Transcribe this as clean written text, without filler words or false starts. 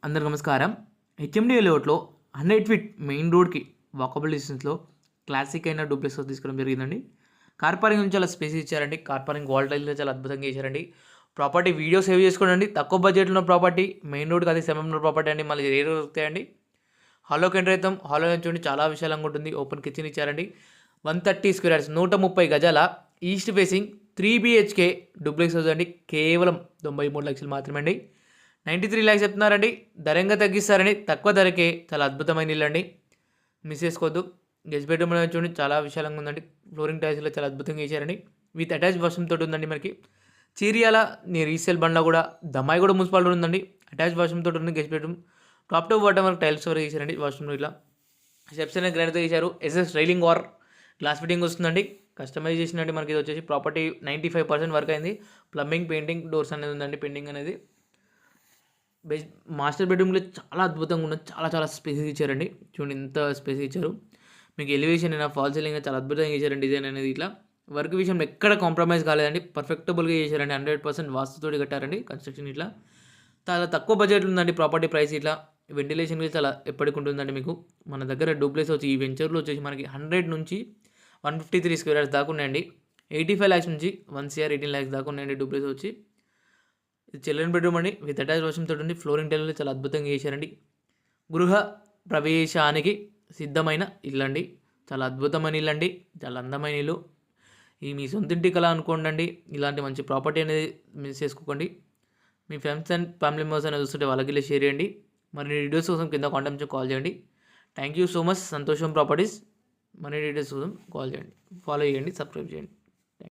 అందరికి నమస్కారం. హెచ్ఎండి లేఅవుట్లో 100 ఫీట్ మెయిన్ రోడ్కి వాకబుల్ డిస్టెన్స్లో క్లాసిక్ అయిన డూప్లెక్స్ హౌస్ తీసుకోవడం జరిగిందండి. కార్ పార్కింగ్ నుంచి చాలా స్పేస్ ఇచ్చారండి. కార్ పార్కింగ్ వాల్ టైల్తో చాలా అద్భుతంగా చేశారండి. ప్రాపర్టీ వీడియో సేవ్ చేసుకోండి. తక్కువ బడ్జెట్లో ఉన్న ప్రాపర్టీ మెయిన్ రోడ్కి అది సెమీలో ప్రాపర్టీ అండి. మళ్ళీ రేర్ దొరుకుతాయండి. హాల్లోకి ఎంటర్ అవుతాం. హాల్లో చూడండి చాలా విశాలంగా ఉంటుంది. ఓపెన్ కిచెన్ ఇచ్చారండి. 130 స్క్వేర్ యార్డ్స్ 130 గజాల east facing 3 BHK duplex house అండి. కేవలం 93 లక్షలు మాత్రమే అండి. 93 lakhs చెప్తున్నారండి. ధరంగా తగ్గిస్తారని తక్కువ ధరకే చాలా అద్భుతమైన ఇల్లు అండి. మిస్ చేసుకోవద్దు. గెస్ట్ బెడ్రూమ్ చూడండి చాలా విశాలంగా ఉందండి. ఫ్లోరింగ్ టైల్స్లో చాలా అద్భుతంగా వేసారండి. విత్ అటాచ్ వాష్రూమ్ తోటి ఉందండి. మనకి చీరియాల రీసేల్ బండ్లో కూడా దమ్మాయి కూడా మున్సిపాలిటీ ఉందండి. అటాచ్ వాష్రూమ్ తోటి ఉంది. Guest bedroom top to bottom వరకు టైల్స్ వరకు వేసారండి. వాష్రూమ్లో ఇట్లా స్టెప్స్ అనేది గ్రానైట్తో వేశారు. SS railing war glass fitting వస్తుందండి. కస్టమైజేషన్ అండి. మనకి ఇది వచ్చేసి ప్రాపర్టీ 95% వర్క్ అయింది. ప్లంబింగ్, పెయింటింగ్, డోర్స్ అనేది ఉందండి. పెయింటింగ్ అనేది మాస్టర్ బెడ్రూమ్లో చాలా అద్భుతంగా ఉన్నది. చాలా స్పేస్ ఇచ్చారండి. చూడండి ఎంత స్పేస్ ఇచ్చారు. మీకు ఎలివేషన్ అయినా ఫాల్ సీలింగ్ చాలా అద్భుతంగా చేశారండి. డిజైన్ అనేది ఇట్లా వర్క్ విషయంలో ఎక్కడ కాంప్రమైజ్ కాలేదండి. పర్ఫెక్టబుల్గా చేశారండి. 100% వాస్తుతోటి కట్టారండి. కన్స్ట్రక్షన్ ఇట్లా చాలా తక్కువ బడ్జెట్ ఉందండి. ప్రాపర్టీ ప్రైస్ ఇట్లా వెంటిలేషన్ చాలా ఎప్పటికి ఉంటుందండి. మీకు మన దగ్గర డూప్లెక్స్ వచ్చి ఈ వెంచర్లో వచ్చేసి మనకి 100 నుంచి 153 స్క్వేర్ యార్డ్స్ దాకా ఉన్నాయండి. 85 lakhs నుంచి 1 CR 18 lakhs దాకా ఉన్నాయండి. డూప్లెక్స్ వచ్చి ఇది చిల్డ్రన్ బెడ్రూమ్ అండి. విత్ అటాచ్ వాష్రూమ్ తోటి ఉంది. ఫ్లోరింగ్ టైల్లో చాలా అద్భుతంగా చేశారండి. గృహ ప్రవేశానికి సిద్ధమైన ఇల్లు అండి. చాలా అద్భుతమైన ఇల్లు అండి. చాలా అందమైన ఇల్లు. ఈ మీ సొంతింటి కళ అనుకోండి. ఇలాంటి మంచి ప్రాపర్టీ అనేది మిస్ చేసుకోకండి. మీ ఫ్రెండ్స్ అండ్ ఫ్యామిలీ మెంబర్స్ అనేది చూస్తుంటే వాళ్ళకి షేర్ చేయండి. మరి డీటెయిల్స్ కోసం కింద కాంటాక్ట్ నుంచి కాల్ చేయండి. Thank you so much. సంతోషం ప్రాపర్టీస్. మనీ డీటెయిల్స్ కోసం కాల్ చేయండి. ఫాలో చేయండి. సబ్స్క్రైబ్ చేయండి.